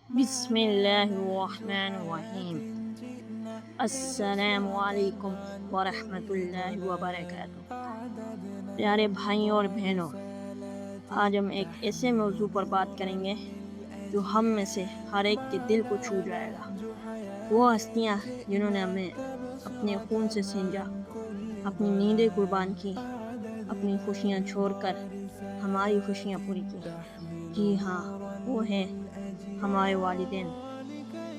بسم اللہ الرحمن الرحیم۔ السلام علیکم ورحمۃ اللہ وبرکاتہ۔ پیارے بھائیوں اور بہنوں، آج ہم ایک ایسے موضوع پر بات کریں گے جو ہم میں سے ہر ایک کے دل کو چھو جائے گا۔ وہ ہستیاں جنہوں نے ہمیں اپنے خون سے سینجا، اپنی نیندیں قربان کی، اپنی خوشیاں چھوڑ کر ہماری خوشیاں پوری کی۔ جی ہاں، وہ ہیں ہمارے والدین۔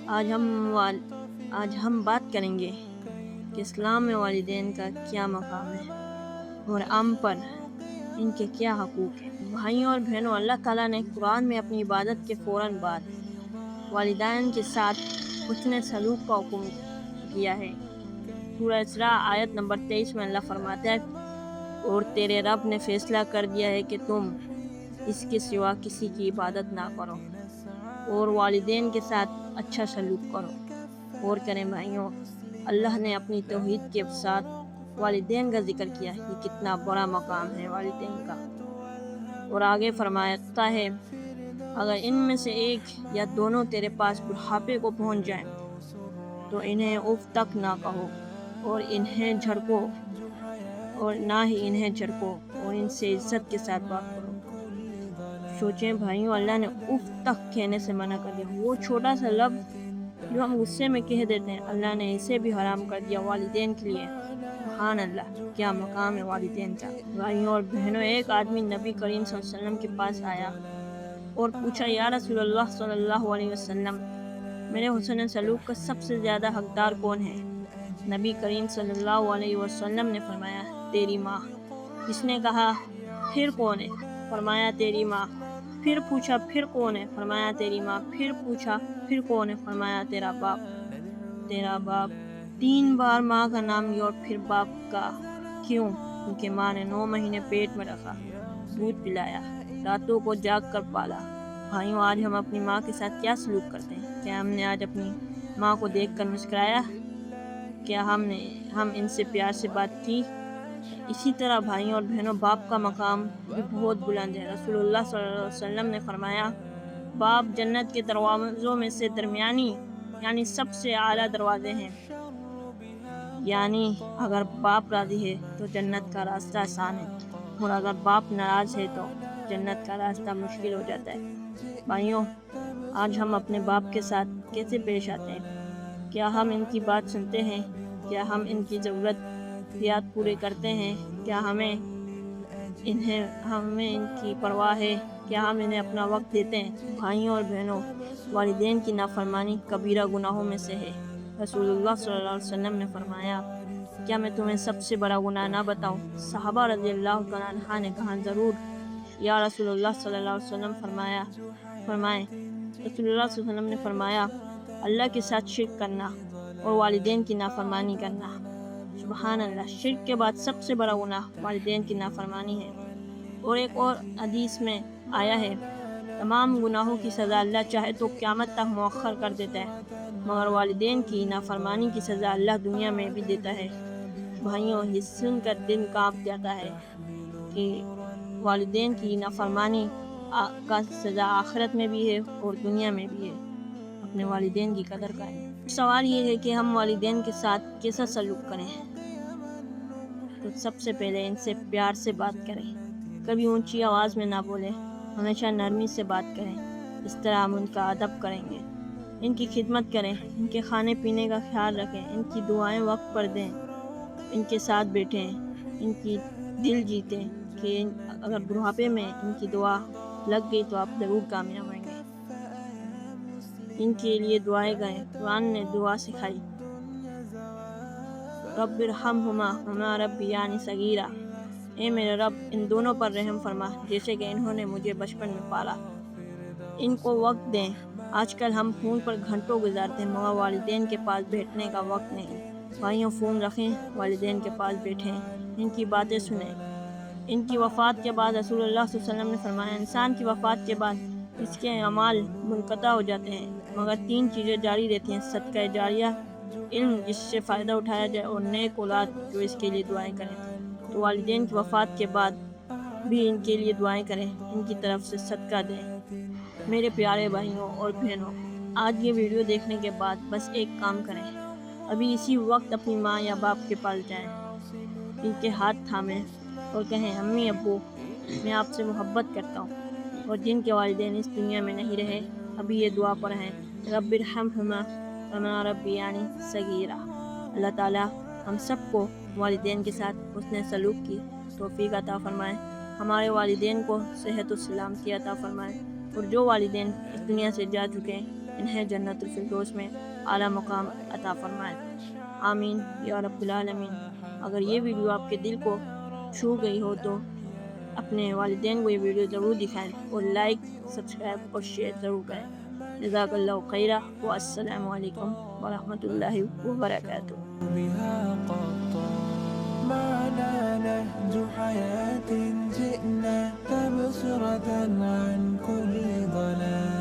آج ہم بات کریں گے کہ اسلام میں والدین کا کیا مقام ہے اور ہم پر ان کے کیا حقوق ہیں۔ بھائیوں اور بہنوں، اللہ تعالیٰ نے قرآن میں اپنی عبادت کے فوراً بعد والدین کے ساتھ حسن سلوک کا حکم کیا ہے۔ سورہ اسراء آیت نمبر 23 میں اللہ فرماتا ہے، اور تیرے رب نے فیصلہ کر دیا ہے کہ تم اس کے سوا کسی کی عبادت نہ کرو اور والدین کے ساتھ اچھا سلوک کرو۔ اور کریں بھائیوں، اللہ نے اپنی توحید کے ساتھ والدین کا ذکر کیا، یہ کتنا بڑا مقام ہے والدین کا۔ اور آگے فرماتا ہے، اگر ان میں سے ایک یا دونوں تیرے پاس بڑھاپے کو پہنچ جائیں تو انہیں اف تک نہ کہو اور انہیں جھڑکو اور نہ ہی انہیں جھڑکو اور ان سے عزت کے ساتھ بات کرو۔ سوچیں بھائیوں، اللہ نے اف تک کہنے سے منع کر دیا۔ وہ چھوٹا سا لفظ جو ہم غصے میں کہہ دیتے ہیں، اللہ نے اسے بھی حرام کر دیا والدین کے لیے۔ سبحان اللہ، کیا مقام ہے والدین کا۔ بھائیوں اور بہنوں، ایک آدمی نبی کریم صلی اللہ علیہ وسلم کے پاس آیا اور پوچھا، یا رسول اللہ صلی اللہ علیہ وسلم، میرے حسن سلوک کا سب سے زیادہ حقدار کون ہے؟ نبی کریم صلی اللہ علیہ وسلم نے فرمایا، تیری ماں۔ اس نے کہا، پھر کون ہے؟ فرمایا، تیری ماں۔ پھر پوچھا، پھر کون ہے؟ فرمایا، تیری ماں۔ پھر پوچھا، پھر کون ہے؟ فرمایا، تیرا باپ۔ تیرا باپ 3 بار ماں کا نام لیا اور پھر باپ کا۔ کیوں؟ کیونکہ ماں نے 9 مہینے پیٹ میں رکھا، دودھ پلایا، راتوں کو جاگ کر پالا۔ بھائیوں، آج ہم اپنی ماں کے ساتھ کیا سلوک کرتے ہیں؟ کیا ہم نے آج اپنی ماں کو دیکھ کر مسکرایا؟ کیا ہم ان سے پیار سے بات کی؟ اسی طرح بھائیوں اور بہنوں، باپ کا مقام بھی بہت بلند ہے۔ رسول اللہ صلی اللہ علیہ وسلم نے فرمایا، باپ جنت کے دروازوں میں سے درمیانی یعنی سب سے اعلیٰ دروازے ہیں۔ یعنی اگر باپ راضی ہے تو جنت کا راستہ آسان ہے، اور اگر باپ ناراض ہے تو جنت کا راستہ مشکل ہو جاتا ہے۔ بھائیوں، آج ہم اپنے باپ کے ساتھ کیسے پیش آتے ہیں؟ کیا ہم ان کی بات سنتے ہیں؟ کیا ہم ان کی ضروریات پورے کرتے ہیں؟ کیا ہمیں ان کی پرواہ ہے؟ کیا ہم انہیں اپنا وقت دیتے ہیں؟ بھائیوں اور بہنوں، والدین کی نافرمانی کبیرہ گناہوں میں سے ہے۔ رسول اللہ صلی اللہ علیہ وسلم نے فرمایا، کیا میں تمہیں سب سے بڑا گناہ نہ بتاؤں؟ صحابہ رضی اللہ تعالیٰ عنہ نے کہا، ضرور یا رسول اللہ صلی اللہ علیہ وسلم۔ فرمائیں۔ رسول اللہ صلی اللہ علیہ وسلم نے فرمایا، اللہ کے ساتھ شرک کرنا اور والدین کی نافرمانی کرنا۔ سبحان اللہ، شرک کے بعد سب سے بڑا گناہ والدین کی نافرمانی ہے۔ اور ایک اور حدیث میں آیا ہے، تمام گناہوں کی سزا اللہ چاہے تو قیامت تک مؤخر کر دیتا ہے، مگر والدین کی نافرمانی کی سزا اللہ دنیا میں بھی دیتا ہے۔ بھائیوں، یہ سن کر دل کانپ جاتا ہے کہ والدین کی نافرمانی کا سزا آخرت میں بھی ہے اور دنیا میں بھی ہے۔ اپنے والدین کی قدر کریں۔ سوال یہ ہے کہ ہم والدین کے ساتھ کیسا سلوک کریں؟ تو سب سے پہلے ان سے پیار سے بات کریں، کبھی اونچی آواز میں نہ بولیں، ہمیشہ نرمی سے بات کریں۔ اس طرح ہم ان کا ادب کریں گے۔ ان کی خدمت کریں، ان کے کھانے پینے کا خیال رکھیں، ان کی دعائیں وقت پر دیں، ان کے ساتھ بیٹھیں، ان کی دل جیتیں کہ اگر بڑھاپے میں ان کی دعا لگ گئی تو آپ ضرور کامیاب ہوئیں گے۔ ان کے لیے دعائیں کریں۔ قرآن نے دعا سکھائی، رب ارحمہما کما ربیانی صغیرا، اے میرے رب ان دونوں پر رحم فرما جیسے کہ انہوں نے مجھے بچپن میں پالا۔ ان کو وقت دیں۔ آج کل ہم فون پر گھنٹوں گزارتے ہیں مگر والدین کے پاس بیٹھنے کا وقت نہیں۔ بھائیوں، فون رکھیں، والدین کے پاس بیٹھیں، ان کی باتیں سنیں۔ ان کی وفات کے بعد رسول اللہ صلی اللہ علیہ وسلم نے فرمایا، انسان کی وفات کے بعد اس کے اعمال منقطع ہو جاتے ہیں مگر 3 چیزیں جاری رہتی ہیں، صدقہ جاریہ، علم جس سے فائدہ اٹھایا جائے، اور نیک اولاد جو اس کے لیے دعائیں کریں۔ تو والدین کی وفات کے بعد بھی ان کے لیے دعائیں کریں، ان کی طرف سے صدقہ دیں۔ میرے پیارے بھائیوں اور بہنوں، آج یہ ویڈیو دیکھنے کے بعد بس ایک کام کریں، ابھی اسی وقت اپنی ماں یا باپ کے پاس جائیں، ان کے ہاتھ تھامیں اور کہیں امی ابو میں آپ سے محبت کرتا ہوں، اور جن کے والدین اس دنیا میں نہیں رہے ابھی یہ دعا پڑھیں، رب ارحمہما کما ربیانی صغیرا۔ اللہ تعالیٰ ہم سب کو والدین کے ساتھ حسن سلوک کی توفیق عطا فرمائے، ہمارے والدین کو صحت و سلامتی عطا فرمائے، اور جو والدین اس دنیا سے جا چکے ہیں انہیں جنت الفردوس میں اعلیٰ مقام عطا فرمائے، آمین یا رب العالمین۔ اگر یہ ویڈیو آپ کے دل کو چھو گئی ہو تو اپنے والدین کو یہ ویڈیو ضرور دکھائیں اور لائک، سبسکرائب اور شیئر ضرور کریں۔ جزاک اللہ خیرہ، والسلام علیکم ورحمۃ اللہ وبرکاتہ۔ بها قطار معنا نهج حياة جئنا تبصرة عن كل ضلال